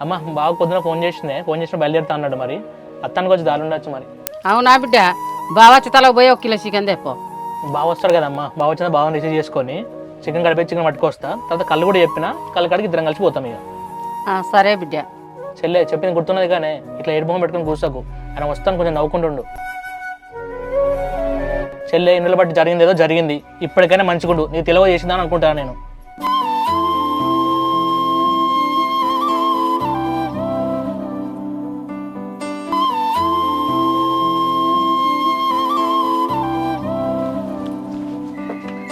అమ్మ బాగా పొద్దున ఫోన్ చేసిన బయలుదేరుతా అన్నాడు. మరి అత్తానికి వచ్చి దారి ఉండొచ్చు మరి. అవునా బిడ్డ బాగా చిత్తాలకు పోయి 1 కిలో చికెన్ తెప్పో. బాగా వస్తాడు కదమ్మా, బాగా వచ్చిన బాగా రిసీవ్ చేసుకొని చికెన్ కడిపి చికెన్ పట్టుకొస్తా. తర్వాత కళ్ళు కూడా చెప్పిన కళ్ళు కాడికి ఇద్దరం కలిసి పోతాం ఇక. సరే బిడ్డ. చెల్లె చెప్పింది గుర్తున్నది కానీ ఇట్లా ఏడుమొహం పెట్టుకుని కూర్చోకు. ఆయన వస్తాను కొంచెం నవ్వుకుంటుండు. చెల్లె ఇందులో బట్టి జరిగింది ఏదో జరిగింది, ఇప్పటికైనా మంచిగుండు. నీకు తెలివ చేసిందని అనుకుంటాను నేను.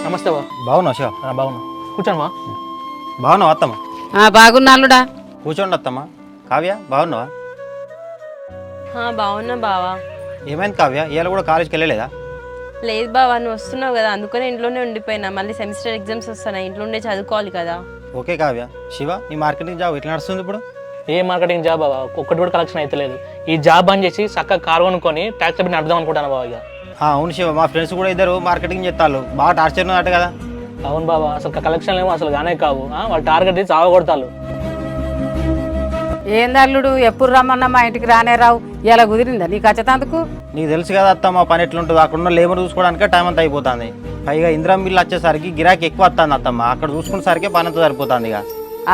నమస్తే బా. బాగున్నావు శివ? బాగున్నా, కూర్చోమ్మా. బాగున్నావు అత్తమ్మ? బాగున్నాళ్ళుడా. కూర్చోండి అత్తమ్మ. కావ్య బాగున్నావా? బాగున్నా బావా. ఏమైంది కావ్య, ఇవాళ కూడా కాలేజ్కి వెళ్ళలేదా? లేదు బావా, నువ్వు వస్తున్నావు కదా అందుకనే ఇంట్లోనే ఉండిపోయినా. మళ్ళీ సెమిస్టర్ ఎగ్జామ్స్ వస్తున్నాయి, ఇంట్లో ఉండే చదువుకోవాలి కదా. ఓకే కావ్య. శివ, నీ మార్కెటింగ్ జాబ్ ఎట్లా నడుస్తుంది ఇప్పుడు? ఏ మార్కెటింగ్ జాబ్ బాబా, ఒక్కటి కూడా కలెక్షన్ అయితే లేదు. ఈ జాబ్ బంద్ చేసి చక్కగా కారు కొనుక్కొని ట్యాక్స్ బిడ్డ నడుదాం అనుకుంటాను బాబా. ఇక అవును శివ, మా ఫ్రెండ్స్ కూడా ఇద్దరు మార్కెటింగ్ చేస్తారు, బాగా టార్చర్ ఉన్నట్టు కదా. అవును బాబా, అసలు కలెక్షన్ ఏమో అసలు గానే కావు. వాళ్ళు టార్గెట్ చేసి చావ కొడతారు. ఏందల్లుడు ఎప్పుడు రమ్మన్నా మా ఇంటికి రానే రావు, ఇలా కుదిరిందా నీకు వచ్చేటందుకు? నీకు తెలుసు కదా అత్తమ్మ పని ఎట్లుంటుందో, అక్కడ ఉన్న లేబర్ చూసుకోవడానికే టైం అంతా అయిపోతుంది. పైగా ఇందిరా మిల్లు వచ్చేసరికి గిరాకీ ఎక్కువ వస్తుంది అత్తమ్మ, అక్కడ చూసుకునేసరికి పని అంతా సరిపోతుంది. ఇక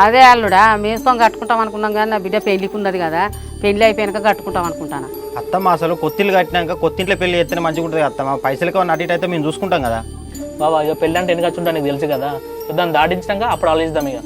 అదే అల్లుడా, మేస్తాం కట్టుకుంటాం అనుకున్నాం కానీ నా బిడ్డ పెళ్లికి ఉన్నది కదా, పెళ్లి అయిపోయాక కట్టుకుంటాం అనుకుంటాను. అత్తమ్మ అసలు కొత్తిల్లు కట్టినాక కొత్తింట్లో పెళ్లి చేస్తేనే మంచిగా ఉంటుంది అత్తమ్మ, పైసలకి అటు ఇటు అయితే మేము చూసుకుంటాం కదా. బాబా ఇక పెళ్ళి అంటే ఎన్ని ఖర్చు ఉంటా నీకు తెలుసు కదా. దాన్ని దాటించినాక అప్పుడు ఆలోచిద్దాం ఇక.